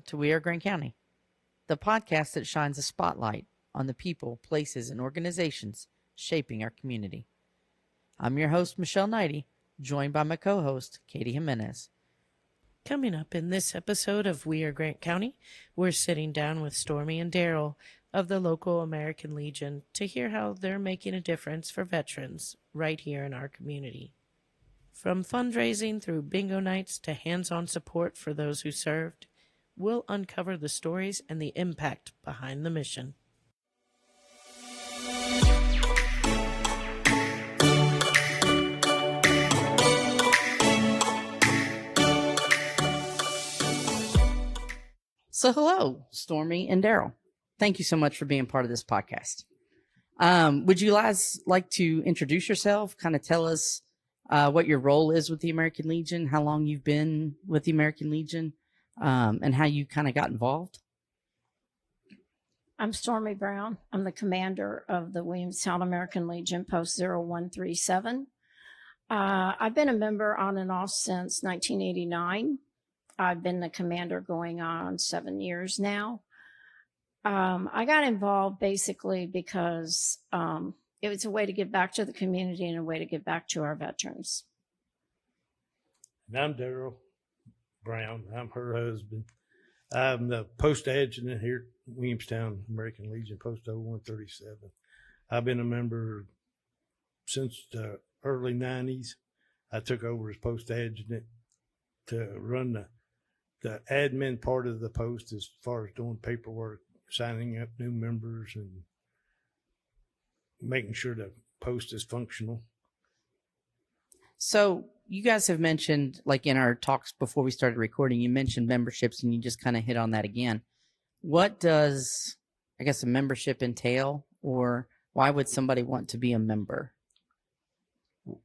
to We Are Grant County, the podcast that shines a spotlight on the people, places, and organizations shaping our community. I'm your host, Michelle Knighty, joined by my co-host, Katie Jimenez. Coming up in this episode of We Are Grant County, we're sitting down with Stormy and Darryl of the local American Legion to hear how they're making a difference for veterans right here in our community. From fundraising through bingo nights to hands-on support for those who served, we'll uncover the stories and the impact behind the mission. So hello, Stormy and Darryl. Thank you so much for being part of this podcast. Would you guys like to introduce yourself, kind of tell us what your role is with the American Legion, how long you've been with the American Legion, and how you kind of got involved? I'm Stormy Brown. I'm the commander of the Williamstown American Legion, Post 0137. I've been a member on and off since 1989. I've been the commander going on 7 years now. I got involved basically because it was a way to give back to the community and a way to give back to our veterans. And I'm Darryl Brown. I'm her husband. I'm the post adjutant here at Williamstown American Legion, Post 0137. I've been a member since the early 90s. I took over as post adjutant to run the admin part of the post as far as doing paperwork, signing up new members, and making sure the post is functional. So you guys have mentioned, like in our talks before we started recording, you mentioned memberships and you just kind of hit on that again. What does, I guess, a membership entail, or why would somebody want to be a member?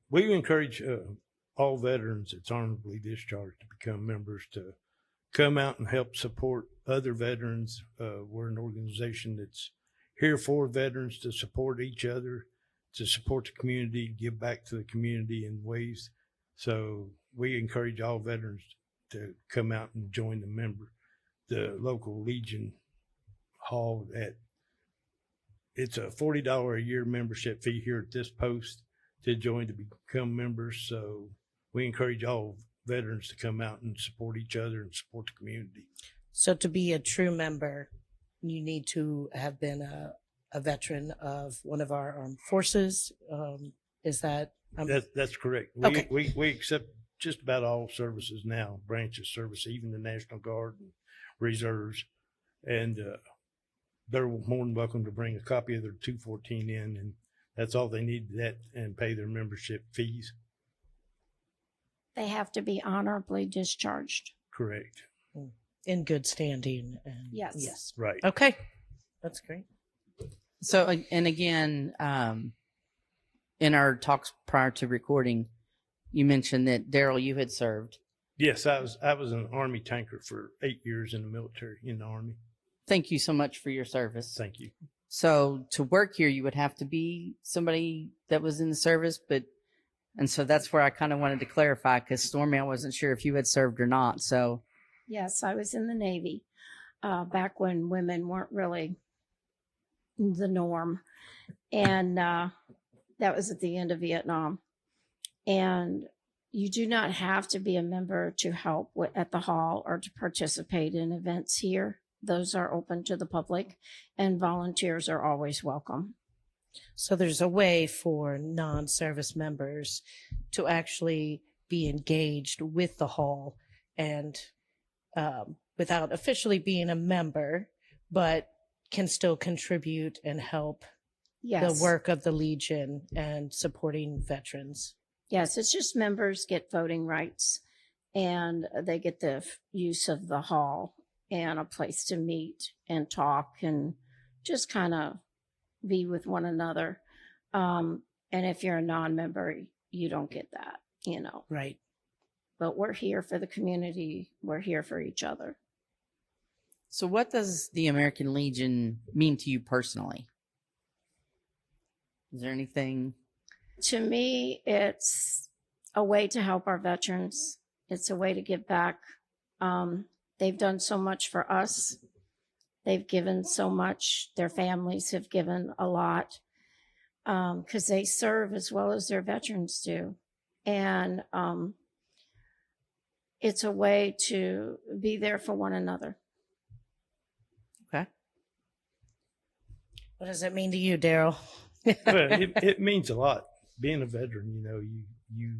We encourage all veterans that's honorably discharged to become members, to come out and help support other veterans. We're an organization that's here for veterans, to support each other, to support the community, give back to the community in ways. So we encourage all veterans to come out and join the local Legion Hall. It's a $40 a year membership fee here at this post to join, to become members. So we encourage all veterans to come out and support each other and support the community. So to be a true member, you need to have been a veteran of one of our armed forces. Is that? That's correct. Okay. We accept just about all services now, branches of service, even the National Guard and reserves. And they're more than welcome to bring a copy of their 214 in, and that's all they need, that, and pay their membership fees. They have to be honorably discharged. Correct. In good standing. And Yes. Right. Okay. That's great. So, and again, in our talks prior to recording, you mentioned that, Darryl, you had served. Yes, I was an Army tanker for 8 years in the military, in the Army. Thank you so much for your service. Thank you. So to work here, you would have to be somebody that was in the service, and so that's where I kind of wanted to clarify, because Stormy, I wasn't sure if you had served or not. So Yes, I was in the Navy back when women weren't really the norm. And that was at the end of Vietnam. And you do not have to be a member to help at the hall or to participate in events here. Those are open to the public, and volunteers are always welcome. So there's a way for non-service members to actually be engaged with the hall, and without officially being a member, but can still contribute and help Yes. the work of the Legion and supporting veterans. Yes, it's just members get voting rights, and they get the use of the hall and a place to meet and talk and just kind of be with one another. And if you're a non-member, you don't get that, Right. But we're here for the community. We're here for each other. So what does the American Legion mean to you personally? Is there anything? To me, it's a way to help our veterans. It's a way to give back. They've done so much for us. They've given so much. Their families have given a lot because they serve as well as their veterans do. And it's a way to be there for one another. Okay. What does it mean to you, Darryl? Well, it means a lot. Being a veteran, you know, you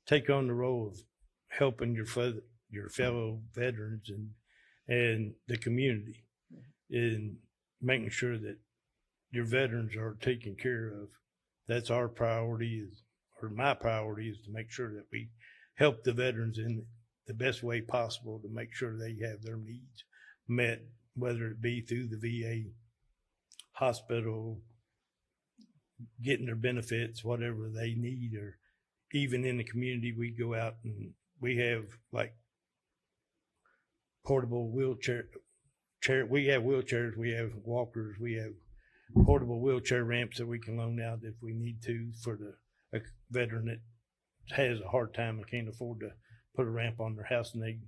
take on the role of helping your fellow veterans and the community, in making sure that your veterans are taken care of. That's our priority, or my priority, is to make sure that we help the veterans in the best way possible to make sure they have their needs met, whether it be through the VA hospital, getting their benefits, whatever they need, or even in the community. We go out and we have like portable we have wheelchairs, we have walkers, we have portable wheelchair ramps that we can loan out if we need to for a veteran that has a hard time and can't afford to put a ramp on their house, and they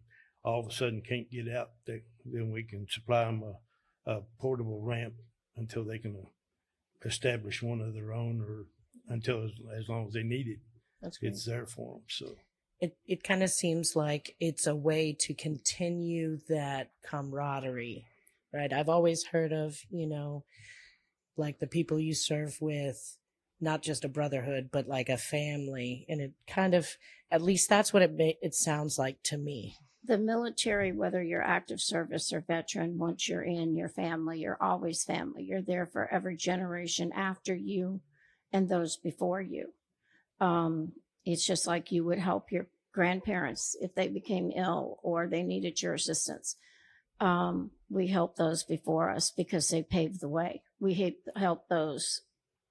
all of a sudden can't get out. Then we can supply them a portable ramp until they can establish one of their own, or until as long as they need it. That's great. It's there for them. So it kind of seems like it's a way to continue that camaraderie, right? I've always heard of, you know, like the people you serve with, not just a brotherhood, but like a family. And it kind of, at least that's what it sounds like to me. The military, whether you're active service or veteran, once you're in your family, you're always family. You're there for every generation after you and those before you. It's just like you would help your grandparents if they became ill or they needed your assistance. We help those before us because they paved the way. We help those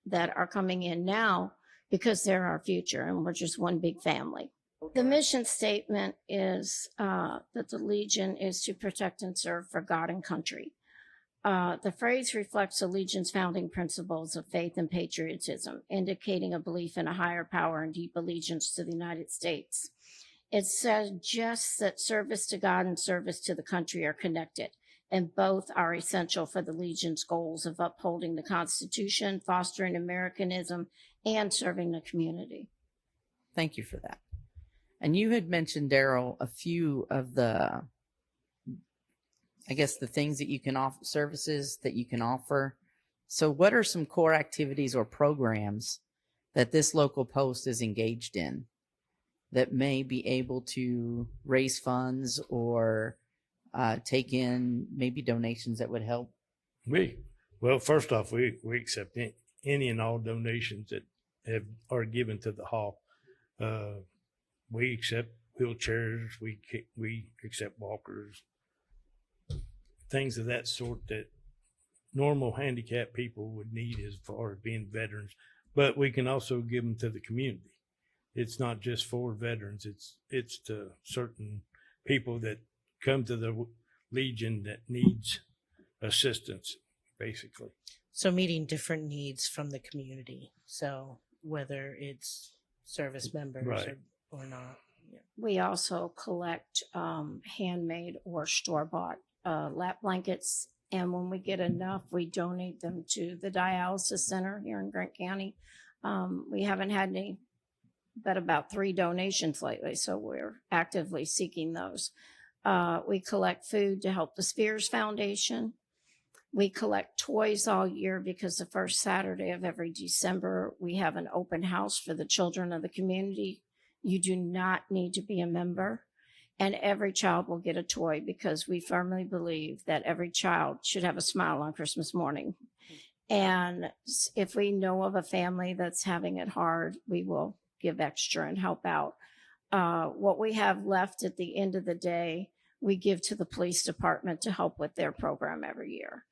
that are coming in now because they're our future, and we're just one big family. The mission statement is that the Legion is to protect and serve for God and country. The phrase reflects the Legion's founding principles of faith and patriotism, indicating a belief in a higher power and deep allegiance to the United States. It suggests that service to God and service to the country are connected, and both are essential for the Legion's goals of upholding the Constitution, fostering Americanism, and serving the community. Thank you for that. And you had mentioned, Darryl, a few of the, I guess, the things that you can offer, services that you can offer. So what are some core activities or programs that this local post is engaged in that may be able to raise funds or take in maybe donations that would help? Well, first off, we accept any and all donations that are given to the hall. We accept wheelchairs. We accept walkers, things of that sort that normal handicapped people would need as far as being veterans. But we can also give them to the community. It's not just for veterans. It's to certain people that come to the Legion that needs assistance, basically. So meeting different needs from the community. So whether it's service members, right, or not. Yeah. We also collect handmade or store-bought lap blankets. And when we get enough, we donate them to the dialysis center here in Grant County. We haven't had any, but about 3 donations lately. So we're actively seeking those. We collect food to help the Spears Foundation. We collect toys all year because the first Saturday of every December, we have an open house for the children of the community. You do not need to be a member, and every child will get a toy because we firmly believe that every child should have a smile on Christmas morning. And if we know of a family that's having it hard, we will give extra and help out. What we have left at the end of the day, we give to the police department to help with their program every year.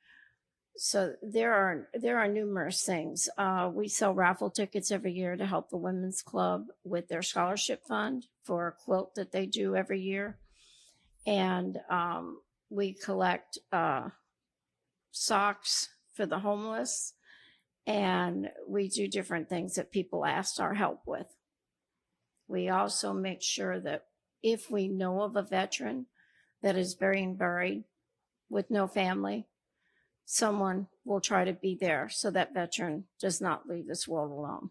So there are numerous things. We sell raffle tickets every year to help the Women's Club with their scholarship fund for a quilt that they do every year. And we collect socks for the homeless. And we do different things that people ask our help with. We also make sure that if we know of a veteran that is buried with no family, someone will try to be there so that veteran does not leave this world alone.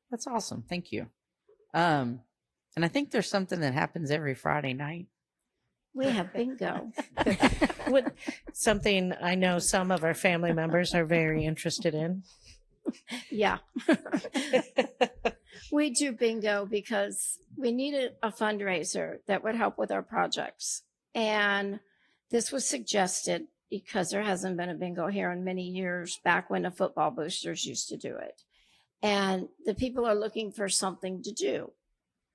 That's awesome. Thank you. And I think there's something that happens every Friday night. We have bingo. With something I know some of our family members are very interested in. Yeah. We do bingo because we needed a fundraiser that would help with our projects. And this was suggested because there hasn't been a bingo here in many years, back when the football boosters used to do it. And the people are looking for something to do.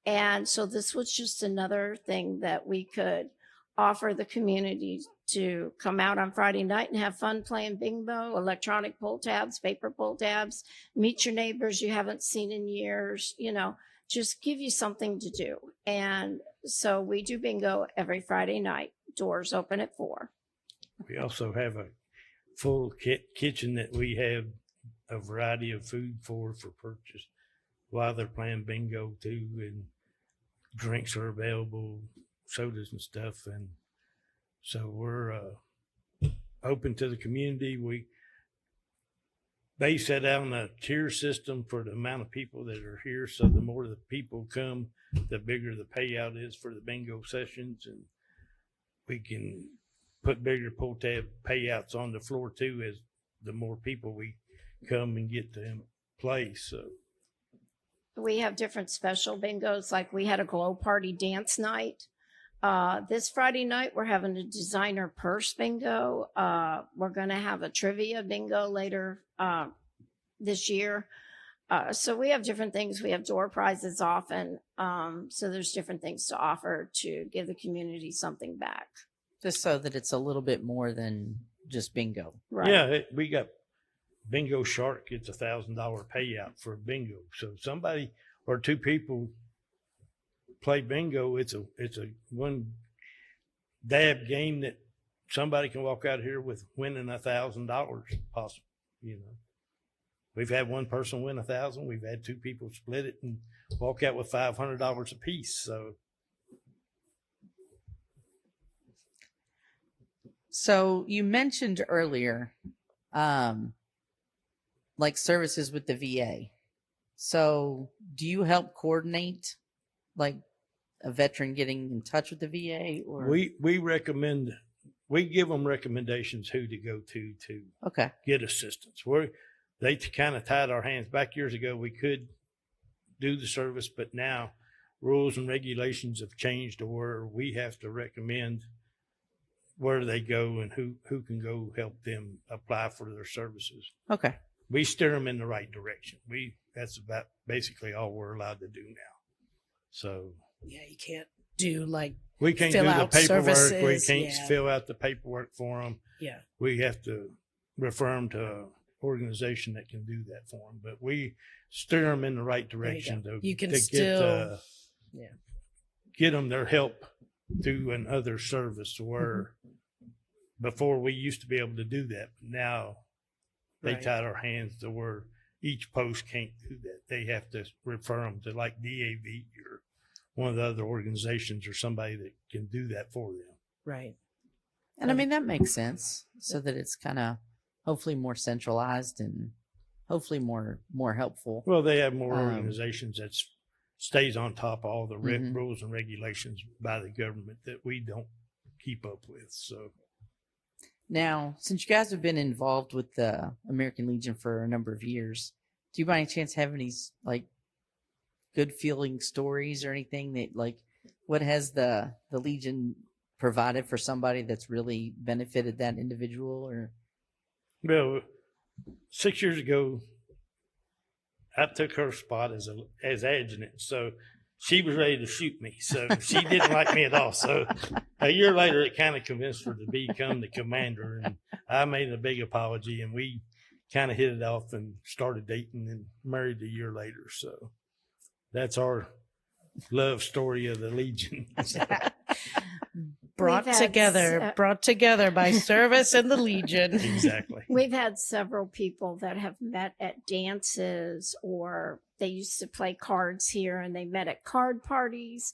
And so this was just another thing that we could offer the community to come out on Friday night and have fun playing bingo, electronic pull tabs, paper pull tabs, meet your neighbors you haven't seen in years, just give you something to do. And so we do bingo every Friday night. Doors open at 4. We also have a full kitchen that we have a variety of food for purchase while they're playing bingo too, and drinks are available, sodas and stuff. And so we're open to the community. They set out a tier system for the amount of people that are here. So the more the people come, the bigger the payout is for the bingo sessions. And we can put bigger pull tab payouts on the floor too, as the more people we come and get to play. So we have different special bingos. Like we had a glow party dance night. This Friday night, we're having a designer purse bingo. We're going to have a trivia bingo later this year. So we have different things. We have door prizes often. So there's different things to offer to give the community something back. Just so that it's a little bit more than just bingo. Right. Yeah, we got Bingo Shark. It's $1,000 payout for bingo. So if somebody or two people play bingo, it's a one dab game that somebody can walk out here with winning $1,000 possible. We've had one person win 1,000. We've had two people split it and walk out with $500 apiece. So you mentioned earlier, like services with the VA. So do you help coordinate like a veteran getting in touch with the VA, or we give them recommendations who to go to okay, get assistance. They kind of tied our hands back years ago. We could do the service, but now rules and regulations have changed to where we have to recommend where they go and who can go help them apply for their services. Okay. We steer them in the right direction. That's about basically all we're allowed to do now. So yeah, you can't do we can't fill do the out paperwork. services. We can't Yeah. fill out the paperwork for them. Yeah. We have to refer them to an organization that can do that for them. But we steer them in the right direction You can to still get them their help through another service, where before we used to be able to do that. But now they Right. tied our hands to where each post can't do that. They have to refer them to like DAV or one of the other organizations or somebody that can do that for them. Right. And I mean, that makes sense, so that it's kind of hopefully more centralized and hopefully more helpful. Well, they have more organizations that stays on top of all the Mhm. rules and regulations by the government that we don't keep up with. So Now, since you guys have been involved with the American Legion for a number of years, do you by any chance have any like good feeling stories or anything that like what has the Legion provided for somebody that's really benefited that individual? Or well, 6 years ago, I took her spot as adjutant. So she was ready to shoot me. So she didn't like me at all. So a year later, it kind of convinced her to become the commander. And I made a big apology, and we kind of hit it off and started dating and married a year later. So that's our love story of the Legion. Brought We've had together by service and the Legion. Exactly. We've had several people that have met at dances, or they used to play cards here and they met at card parties.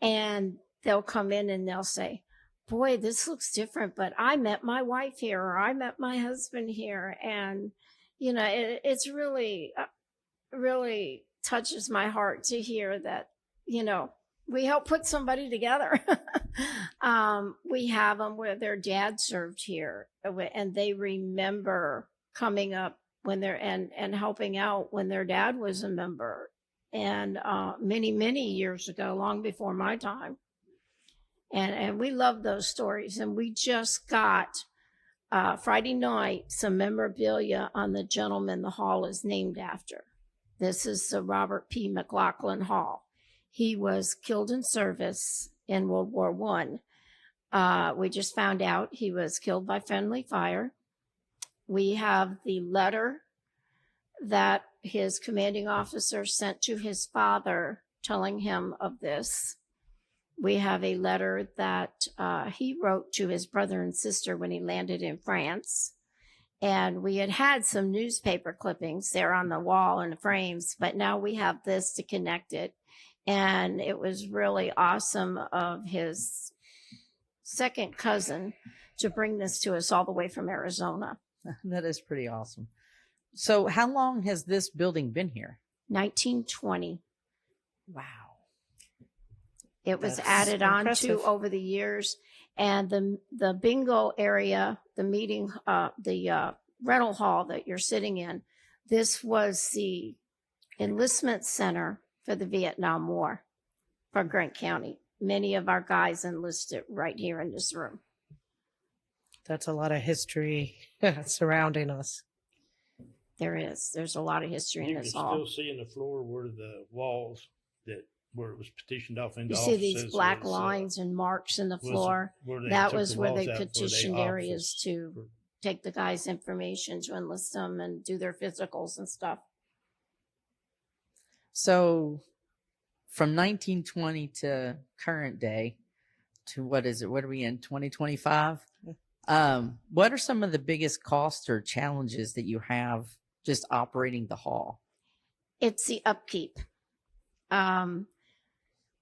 And they'll come in and they'll say, boy, this looks different, but I met my wife here, or I met my husband here. And, it's really, really touches my heart to hear that, we help put somebody together. We have them where their dad served here, and they remember coming up when they're and helping out when their dad was a member, and many, many years ago, long before my time. And we love those stories. And we just got Friday night some memorabilia on the gentleman the hall is named after. This is the Robert P. McLaughlin Hall. He was killed in service in World War I. We just found out he was killed by friendly fire. We have the letter that his commanding officer sent to his father telling him of this. We have a letter that he wrote to his brother and sister when he landed in France. And we had some newspaper clippings there on the wall in the frames, but now we have this to connect it. And it was really awesome of his second cousin to bring this to us all the way from Arizona. That is pretty awesome. So how long has this building been here? 1920. Wow. It was That's added on impressive. to over the years. And the bingo area, the meeting, the rental hall that you're sitting in, this was the enlistment center for the Vietnam War for Grant County. Many of our guys enlisted right here in this room. That's a lot of history surrounding us. There's a lot of history in You can this hall. still see in the floor where the walls where it was petitioned off into You see these offices black was, lines and marks in the was floor. where they That took was the where walls they out for petitioned their areas office. to take the guys' information to enlist them and do their physicals and stuff. So from 1920 to current day to what is it? What are we in? 2025? What are some of the biggest costs or challenges that you have just operating the hall? It's the upkeep.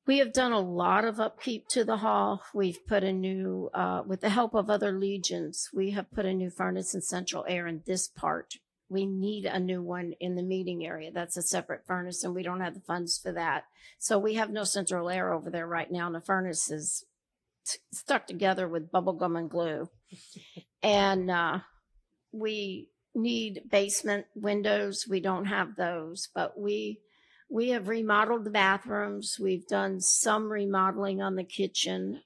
We have done a lot of upkeep to the hall. We've put a new, with the help of other legions, we have put a new furnace and central air in this part. We need a new one in the meeting area. That's a separate furnace, and we don't have the funds for that. So we have no central air over there right now, and the furnace is stuck together with bubble gum and glue. And we need basement windows. We don't have those, but we have remodeled the bathrooms. We've done some remodeling on the kitchen.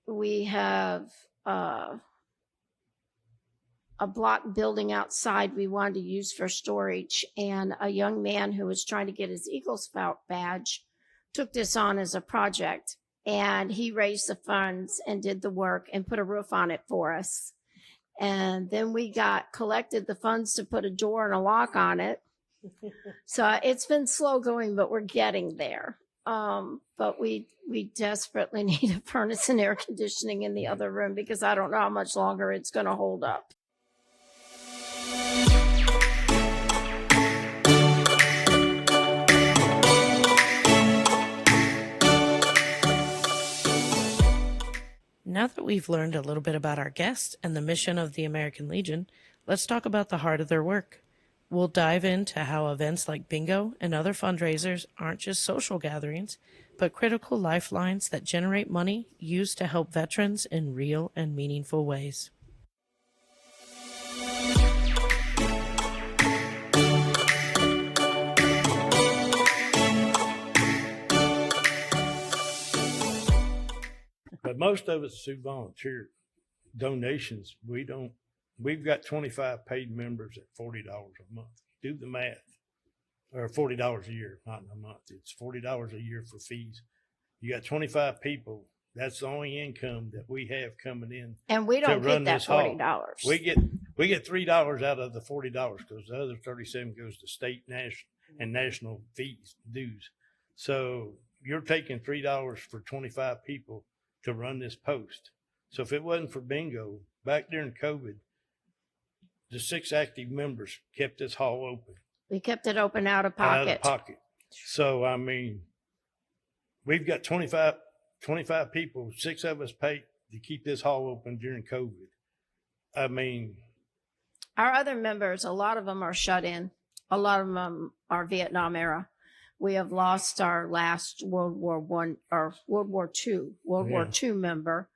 We have a block building outside we wanted to use for storage, and a young man who was trying to get his Eagle Scout badge took this on as a project, and he raised the funds and did the work and put a roof on it for us. And then we collected the funds to put a door and a lock on it. So it's been slow going, but we're getting there. But we desperately need a furnace and air conditioning in the other room, because I don't know how much longer it's going to hold up. Now that we've learned a little bit about our guest and the mission of the American Legion, let's talk about the heart of their work. We'll dive into how events like bingo and other fundraisers aren't just social gatherings, but critical lifelines that generate money used to help veterans in real and meaningful ways. But most of it's through volunteer donations. We've got 25 paid members at $40 a month. Do the math. Or $40 a year, not in a month. It's $40 a year for fees. You got 25 people. That's the only income that we have coming in. And we don't get that $40. We get $3 out of the $40 because the other 37 goes to state, national fees, dues. So you're taking $3 for 25 people to run this post. So if it wasn't for bingo, back during COVID, the 6 active members kept this hall open. We kept it open out of pocket. So, I mean, we've got 25 people, 6 of us paid to keep this hall open during COVID. I mean, Our other members, a lot of them are shut in. A lot of them are Vietnam era. We have lost our last World War II member.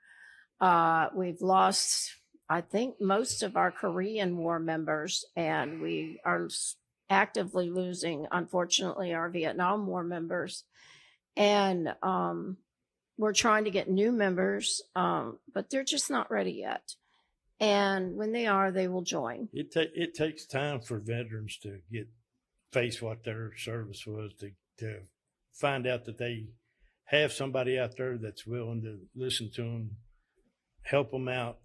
We've lost, I think, most of our Korean War members, and we are actively losing, unfortunately, our Vietnam War members. And we're trying to get new members, but they're just not ready yet. And when they are, they will join. it takes time for veterans to face what their service was, to find out that they have somebody out there that's willing to listen to them, help them out.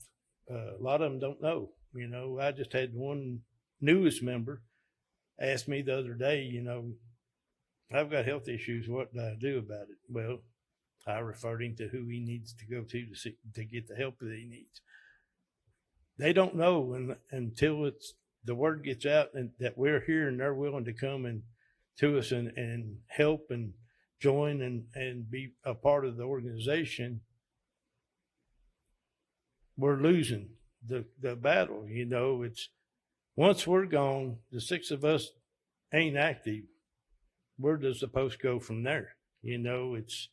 A lot of them don't know. You know, I just had one newest member ask me the other day, you know, I've got health issues. What do I do about it? Well, I referred him to who he needs to go to get the help that he needs. They don't know until the word gets out and that we're here and they're willing to come and to us and help and join and be a part of the organization. We're losing the battle. You know, it's once we're gone, the 6 of us ain't active. Where does the post go from there? You know, it's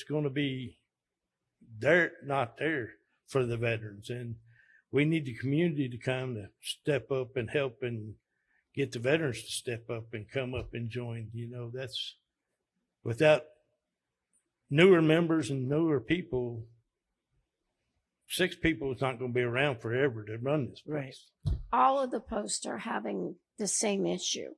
going to be there, not there for the veterans. And we need the community to kind of step up and help and get the veterans to step up and come up and join. You know, that's without newer members and newer people, 6 people is not going to be around forever to run this place. Right. All of the posts are having the same issue.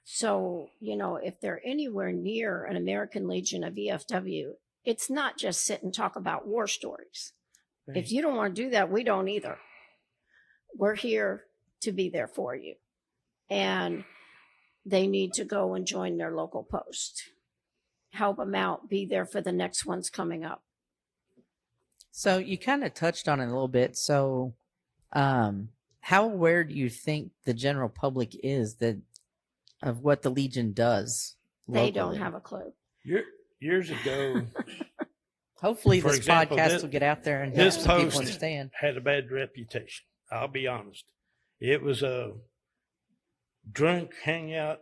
So, you know, if they're anywhere near an American Legion, a VFW, it's not just sit and talk about war stories. Right. If you don't want to do that, we don't either. We're here to be there for you. And they need to go and join their local post. Help them out. Be there for the next ones coming up. So you kind of touched on it a little bit. So how aware do you think the general public is of what the Legion does locally? They don't have a clue. Years ago, Hopefully for this example, podcast will get out there and help this some people post understand. had a bad reputation. I'll be honest. It was a drunk hangout.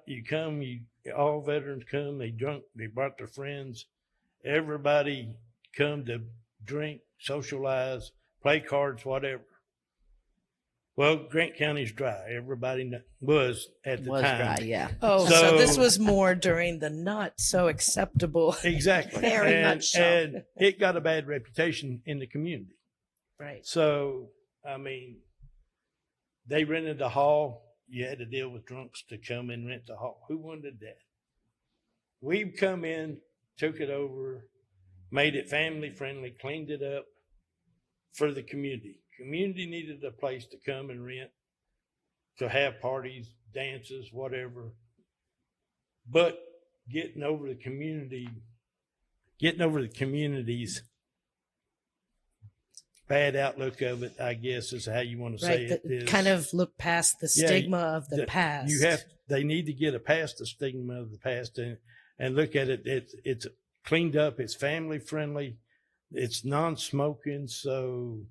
All veterans come, they drunk, they brought their friends. Everybody come to drink, socialize, play cards, whatever. Well, Grant County's dry. Everybody was at the time. Dry, yeah. Oh, So- so this was more during the not so acceptable. Exactly. Very much so. And it got a bad reputation in the community. Right. So, I mean, they rented the hall. You had to deal with drunks to come and rent the hall. Who wanted that? We come in, took it over, made it family friendly, cleaned it up for the community. Community needed a place to come and rent, to have parties, dances, whatever. But getting over the community's bad outlook of it, I guess is how you want to say Right. it. Is, Kind of look past the stigma of the past. they need to get past the stigma of the past and look at it. It's cleaned up. It's family friendly. It's non-smoking. So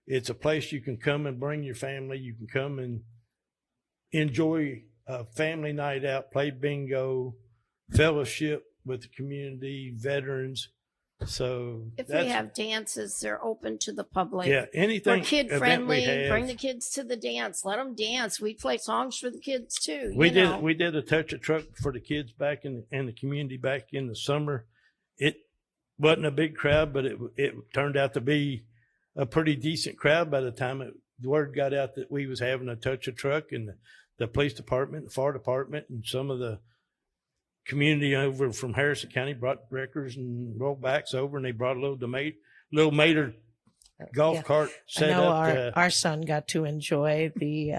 it's a place you can come and bring your family. You can come and enjoy a family night out, play bingo, fellowship with the community, veterans. So If we have dances, they're open to the public. yeah, anything We're kid event friendly. we have, Bring the kids to the dance. Let them dance. We play songs for the kids too. We you know. did a touch a truck for the kids back in the community back in the summer. It wasn't a big crowd, but it turned out to be a pretty decent crowd by the time the word got out that we was having a touch a truck, and the police department, the fire department, and some of the community over from Harrison County brought wreckers and rollbacks over, and they brought a little Mater golf Yeah. cart I set know up. our son got to enjoy the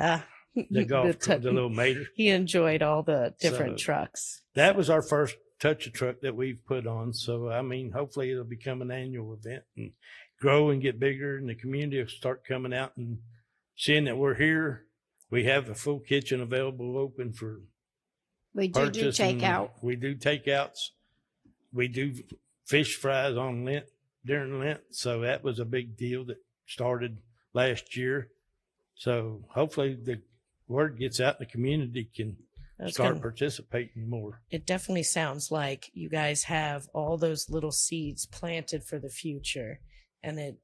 The little Mater. He enjoyed all the different So- trucks. That was our first touch a truck that we've put on. So, I mean, hopefully it'll become an annual event and grow and get bigger, and the community will start coming out and seeing that we're here. We have a full kitchen available open for We do purchase. and takeout. We do takeouts. we do fish fries on Lent, during Lent. So that was a big deal that started last year. So hopefully the word gets out and the community can start participating more. It definitely sounds like you guys have all those little seeds planted for the future, and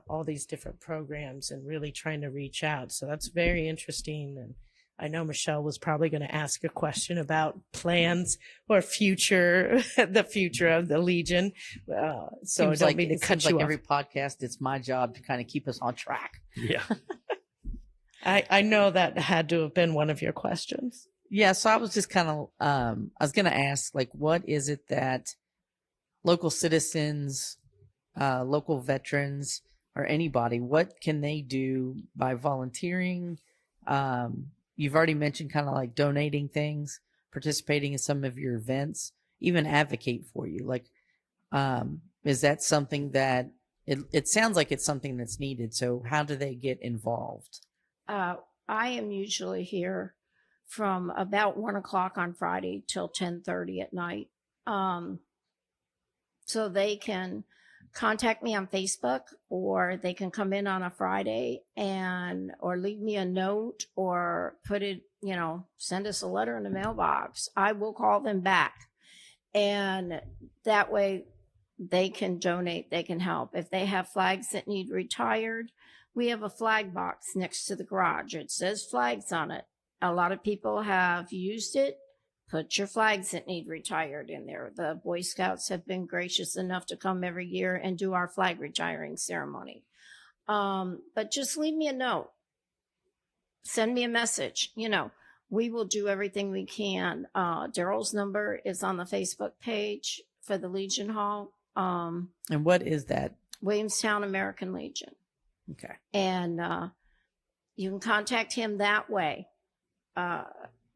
all these different programs and really trying to reach out. So that's very interesting. And I know Michelle was probably going to ask a question about plans or future, the future of the Legion. So I don't mean to cut you off. Every podcast, it's my job to kind of keep us on track. Yeah. I know that had to have been one of your questions. Yeah. So I was just kind of, I was going to ask, like, what is it that local citizens, local veterans, or anybody, what can they do by volunteering? You've already mentioned kind of like donating things, participating in some of your events, even advocate for you. Like, is that something that it sounds like it's something that's needed? So how do they get involved? I am usually here from about 1:00 on Friday till 10:30 at night. So they can contact me on Facebook, or they can come in on a Friday or leave me a note, or put it, send us a letter in the mailbox. I will call them back. And that way they can donate, they can help. If they have flags that need retired, we have a flag box next to the garage. It says flags on it. A lot of people have used it. Put your flags that need retired in there. The Boy Scouts have been gracious enough to come every year and do our flag retiring ceremony. But just leave me a note. Send me a message. We will do everything we can. Darryl's number is on the Facebook page for the Legion Hall. And what is that? Williamstown American Legion. Okay. And you can contact him that way.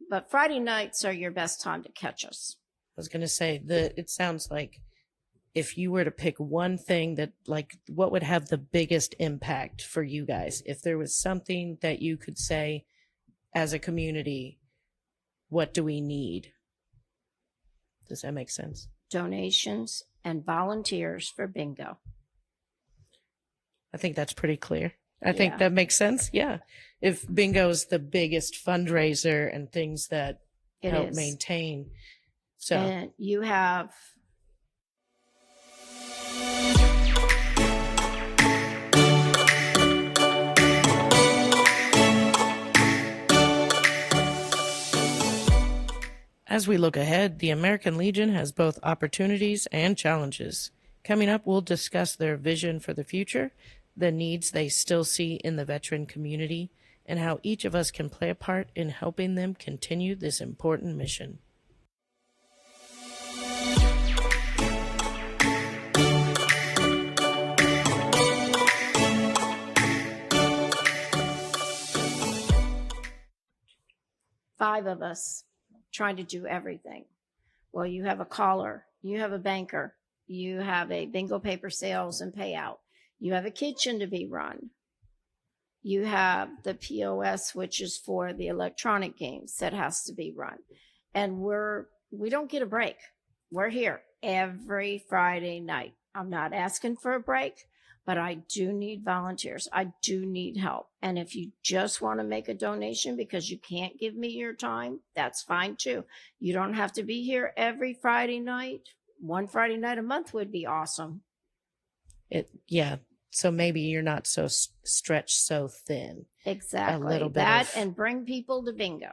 But Friday nights are your best time to catch us. I was going to say that it sounds like if you were to pick one thing that, like, what would have the biggest impact for you guys? If there was something that you could say as a community, what do we need? Does that make sense? Donations and volunteers for bingo. I think that's pretty clear. I think that makes sense. Yeah. If bingo is the biggest fundraiser and things that help maintain. So and you have as we look ahead, the American Legion has both opportunities and challenges. Coming up, we'll discuss their vision for the future, the needs they still see in the veteran community, and how each of us can play a part in helping them continue this important mission. five of us trying to do everything. Well, you have a caller, you have a banker, you have a bingo paper sales and payout. You have a kitchen to be run. You have the POS, which is for the electronic games that has to be run. And we don't get a break. We're here every Friday night. I'm not asking for a break, but I do need volunteers. I do need help. And if you just want to make a donation because you can't give me your time, that's fine too. You don't have to be here every Friday night. One Friday night a month would be awesome. So maybe you're not so stretched so thin. Exactly. A little bit that and bring people to bingo.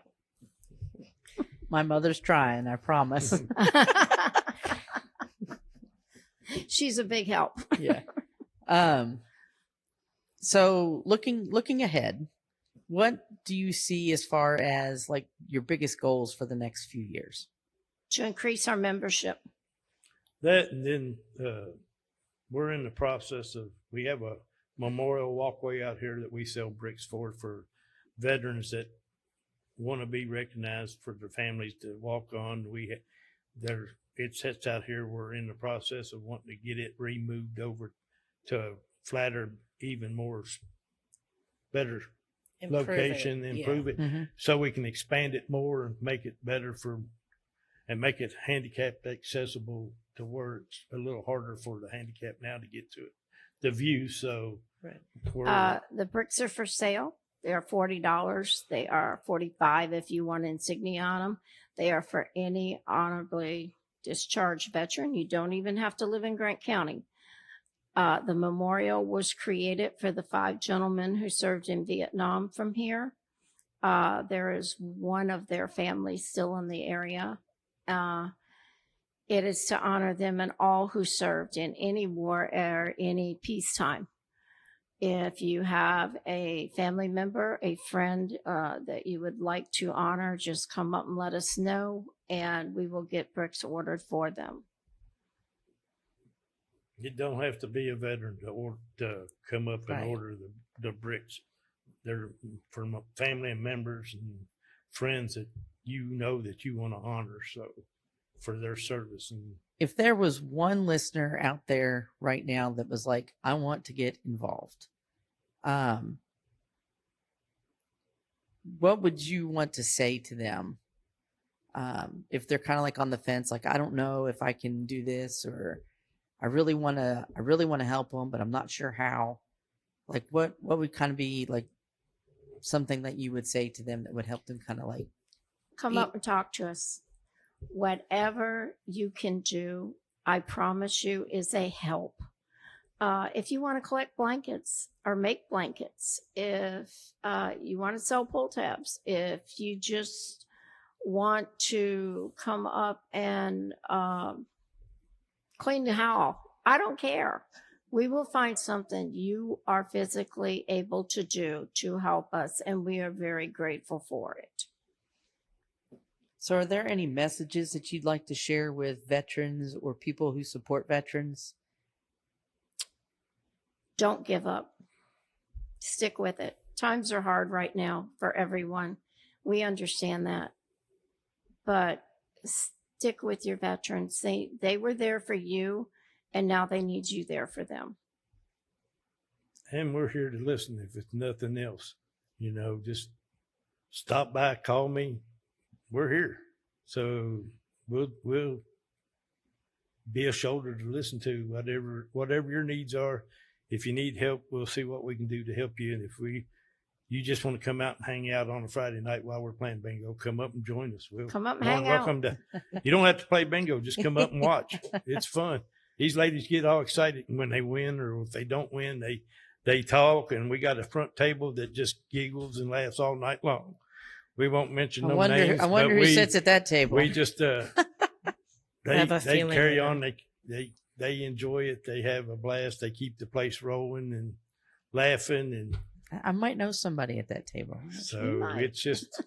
My mother's trying, I promise. She's a big help. Yeah. So looking ahead, what do you see as far as like your biggest goals for the next few years? To increase our membership. That, and then we're in the process of, we have a memorial walkway out here that we sell bricks for veterans that want to be recognized for their families to walk on. It sits out here. We're in the process of wanting to get it removed over to a flatter, even more better location, improve it, so we can expand it more and make it better and make it handicap accessible to where it's a little harder for the handicap now to get to it, the view. So Right. The bricks are for sale. They are $40. They are $45 if you want insignia on them. They are for any honorably discharged veteran. You don't even have to live in Grant County. The memorial was created for the 5 gentlemen who served in Vietnam from here. There is one of their families still in the area. It is to honor them and all who served in any war or any peacetime. If you have a family member, a friend that you would like to honor, just come up and let us know, and we will get bricks ordered for them. You don't have to be a veteran to come up and Right. order the bricks. They're from family and members and friends that you know that you want to honor, so for their service. And If there was one listener out there right now that was like, I want to get involved, what would you want to say to them? If they're kind of like on the fence, like, I don't know if I can do this, or I really want to help them, but I'm not sure how. Like, what would kind of be like something that you would say to them that would help them kind of like Come up and talk to us. Whatever you can do, I promise you, is a help. If you want to collect blankets or make blankets, if you want to sell pull tabs, if you just want to come up and clean the house, I don't care. We will find something you are physically able to do to help us, and we are very grateful for it. So are there any messages that you'd like to share with veterans or people who support veterans? Don't give up. Stick with it. Times are hard right now for everyone. We understand that. But stick with your veterans. They were there for you, and now they need you there for them. And we're here to listen if it's nothing else. Just stop by, call me. We're here. So we'll be a shoulder to listen to, whatever your needs are. If you need help, we'll see what we can do to help you. And if you just want to come out and hang out on a Friday night while we're playing bingo, come up and join us. We'll come up and hang out. You don't have to play bingo. Just come up and watch. It's fun. These ladies get all excited when they win, or if they don't win, they talk, and we got a front table that just giggles and laughs all night long. We won't mention no names. I wonder who sits at that table. We just they carry on. They enjoy it. They have a blast. They keep the place rolling and laughing, and I might know somebody at that table. so it's just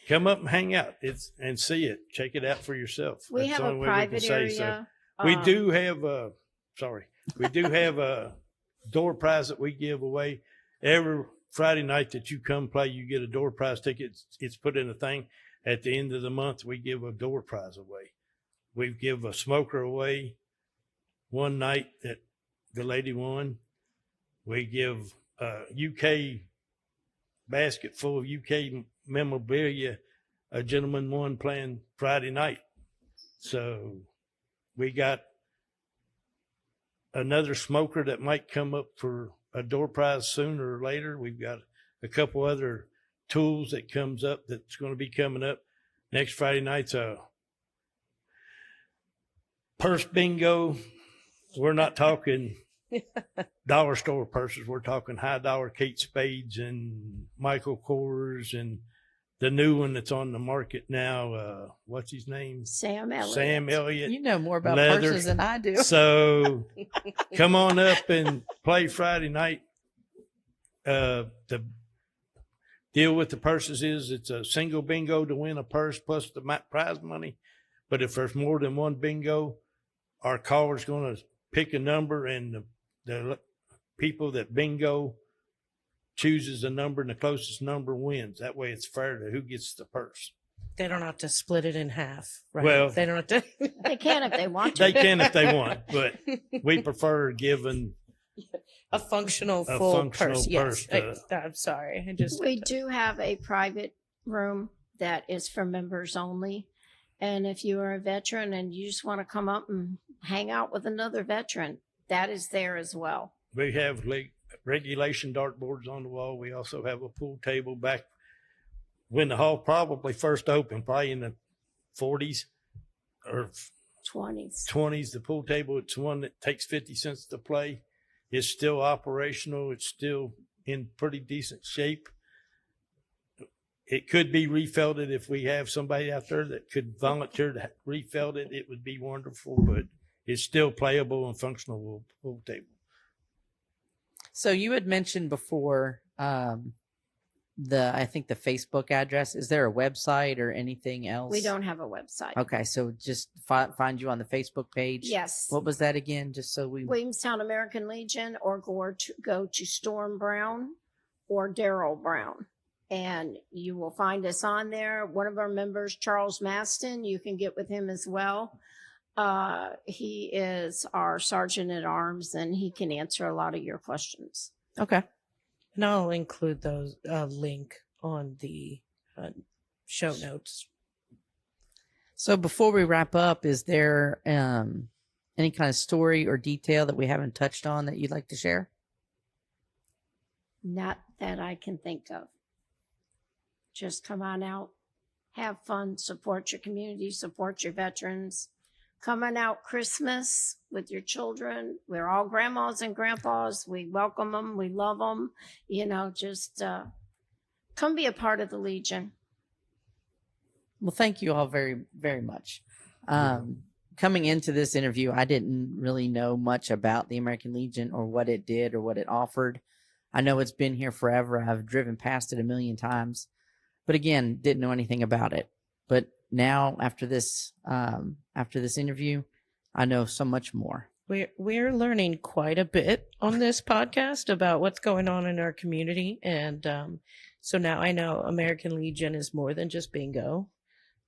come up and hang out. And see it. Check it out for yourself. We That's have the a only way we can private say area. so. We do have a door prize that we give away every Friday night that you come play. You get a door prize ticket. It's put in a thing. At the end of the month, we give a door prize away. We give a smoker away one night that the lady won. We give a UK basket full of UK memorabilia. A gentleman won playing Friday night. So we got another smoker that might come up for a door prize sooner or later. We've got a couple other tools that comes up that's going to be coming up. Next Friday night's a purse bingo. We're not talking dollar store purses. We're talking high dollar Kate Spades and Michael Kors and the new one that's on the market now. What's his name? Sam Elliott. Sam Elliott. You know more about Leather. purses than I do. So come on up and play Friday night. The deal with the purses is it's a single bingo to win a purse plus the prize money. But if there's more than one bingo, our caller's going to pick a number, and the people that bingo chooses a number, and the closest number wins. That way it's fair to who gets the purse. They don't have to split it in half, right? Well, they don't have to. They can if they want to. They can if they want, but we prefer giving a functional a full functional purse. purse Yes. I'm sorry. We do have a private room that is for members only. And if you are a veteran and you just want to come up and hang out with another veteran, that is there as well. We have regulation dartboards on the wall. We also have a pool table back when the hall probably first opened, probably in the 40s or 20s. The pool table, it's one that takes 50 cents to play. It's still operational. It's still in pretty decent shape. It could be refelted. If we have somebody out there that could volunteer to refeld it, it would be wonderful, but it's still playable and functional pool table. So you had mentioned before I think the Facebook address. Is there a website or anything else? We don't have a website. Okay, so just find you on the Facebook page. Yes. What was that again? Just so we. Williamstown American Legion, or go to Storm Brown or Darryl Brown, and you will find us on there. One of our members, Charles Maston, you can get with him as well. He is our sergeant at arms, and he can answer a lot of your questions. Okay. And I'll include those link on the show notes. So before we wrap up, is there any kind of story or detail that we haven't touched on that you'd like to share? Not that I can think of. Just come on out, have fun, support your community, support your veterans. Come on out Christmas with your children. We're all grandmas and grandpas. We welcome them. We love them. Just come be a part of the Legion. Well, thank you all very, very much. Coming into this interview, I didn't really know much about the American Legion or what it did or what it offered. I know it's been here forever. I've driven past it a million times, but again, didn't know anything about it. But now, after this interview, I know so much more. We're learning quite a bit on this podcast about what's going on in our community, and so now I know American Legion is more than just bingo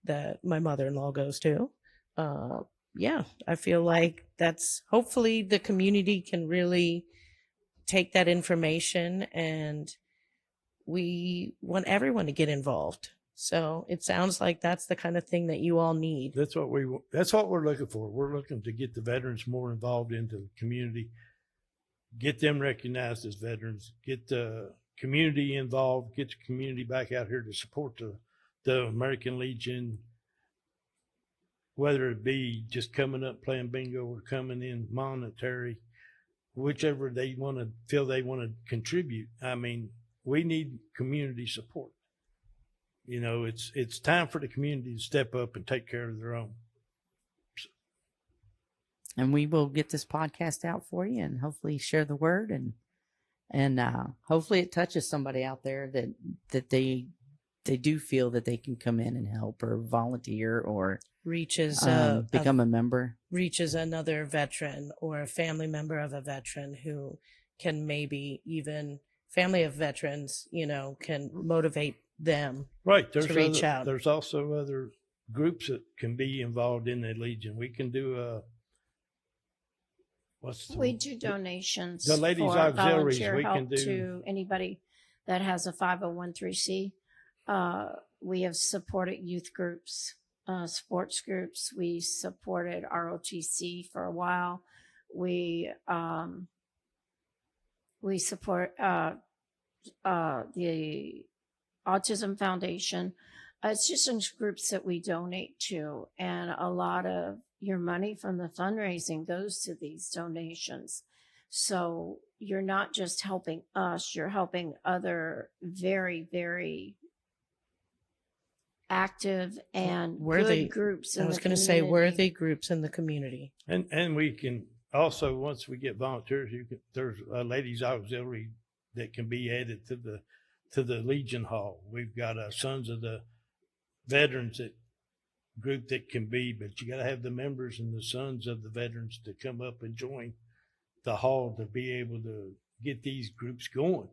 that my mother-in-law goes to. I feel like that's hopefully the community can really take that information, and we want everyone to get involved. So it sounds like that's the kind of thing that you all need. That's what we're looking for. We're looking to get the veterans more involved into the community, get them recognized as veterans, get the community involved, get the community back out here to support the American Legion, whether it be just coming up playing bingo or coming in monetary, whichever they want to contribute. I mean, we need community support. It's time for the community to step up and take care of their own. And we will get this podcast out for you and hopefully share the word and hopefully it touches somebody out there that they do feel that they can come in and help or volunteer or become a member. Reaches another veteran or a family member of a veteran who can maybe even family of veterans, can motivate them to reach out. There's also other groups that can be involved in the Legion. We can do we do donations. The ladies' for auxiliaries. Volunteer We help can do to anybody that has a 501(c). We have supported youth groups, sports groups. We supported ROTC for a while. We support the Autism Foundation. It's just some groups that we donate to, and a lot of your money from the fundraising goes to these donations. So you're not just helping us, you're helping other very, very active and worthy good groups. I was going to say worthy groups in the community. And we can also, once we get volunteers, there's a ladies' auxiliary that can be added to the Legion Hall. We've got a Sons of the Veterans group that can be, but you got to have the members and the sons of the veterans to come up and join the hall to be able to get these groups going.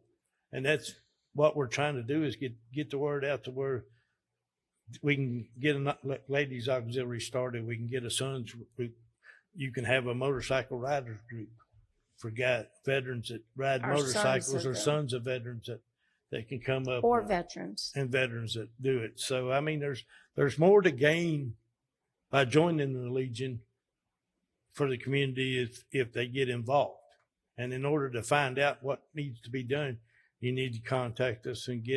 And that's what we're trying to do, is get the word out to where we can get a ladies auxiliary started. We can get a sons group. You can have a motorcycle riders group for veterans that ride motorcycles, or sons of veterans that can come up, or veterans that do it. So, I mean, there's more to gain by joining the Legion for the community if they get involved. And in order to find out what needs to be done, you need to contact us and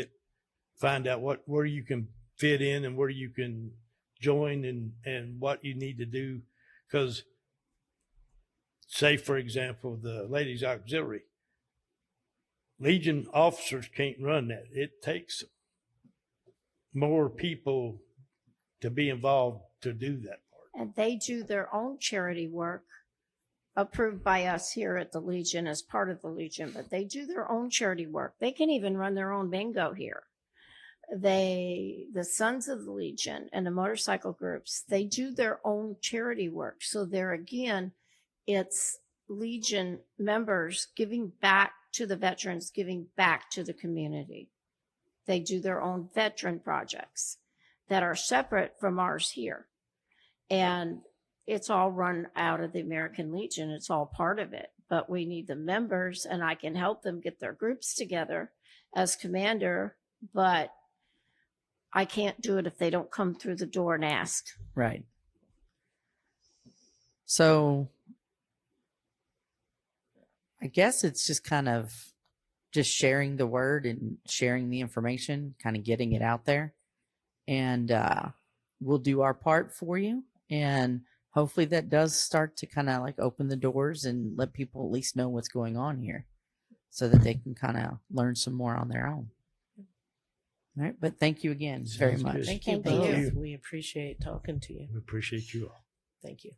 find out where you can fit in and where you can join and what you need to do. Because say, for example, the Ladies Auxiliary, Legion officers can't run that. It takes more people to be involved to do that part. And they do their own charity work approved by us here at the Legion as part of the Legion, but they do their own charity work. They can even run their own bingo here. The Sons of the Legion and the motorcycle groups, they do their own charity work. So there again, it's Legion members giving back to the veterans, giving back to the community. They do their own veteran projects that are separate from ours here. And it's all run out of the American Legion. It's all part of it. But we need the members, and I can help them get their groups together as commander, but I can't do it if they don't come through the door and ask. Right. So I guess it's just kind of just sharing the word and sharing the information, kind of getting it out there. And we'll do our part for you. And hopefully that does start to kind of like open the doors and let people at least know what's going on here so that they can kind of learn some more on their own. All right. But thank you again very much. Good. Thank you Thank both. you. We appreciate talking to you. We appreciate you all. Thank you.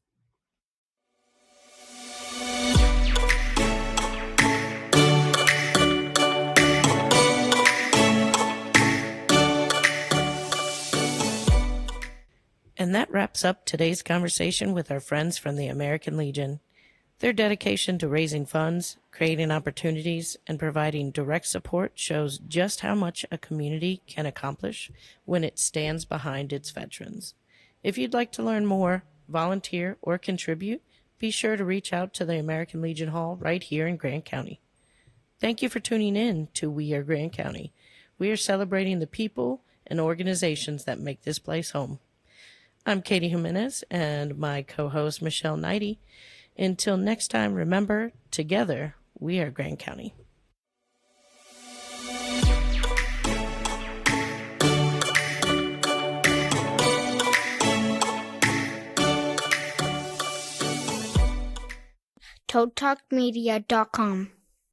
And that wraps up today's conversation with our friends from the American Legion. Their dedication to raising funds, creating opportunities, and providing direct support shows just how much a community can accomplish when it stands behind its veterans. If you'd like to learn more, volunteer, or contribute, be sure to reach out to the American Legion Hall right here in Grant County. Thank you for tuning in to We Are Grant County. We are celebrating the people and organizations that make this place home. I'm Katie Jimenez and my co-host Michelle Knighty. Until next time, remember, together, we are Grant County. ToadTalkMedia.com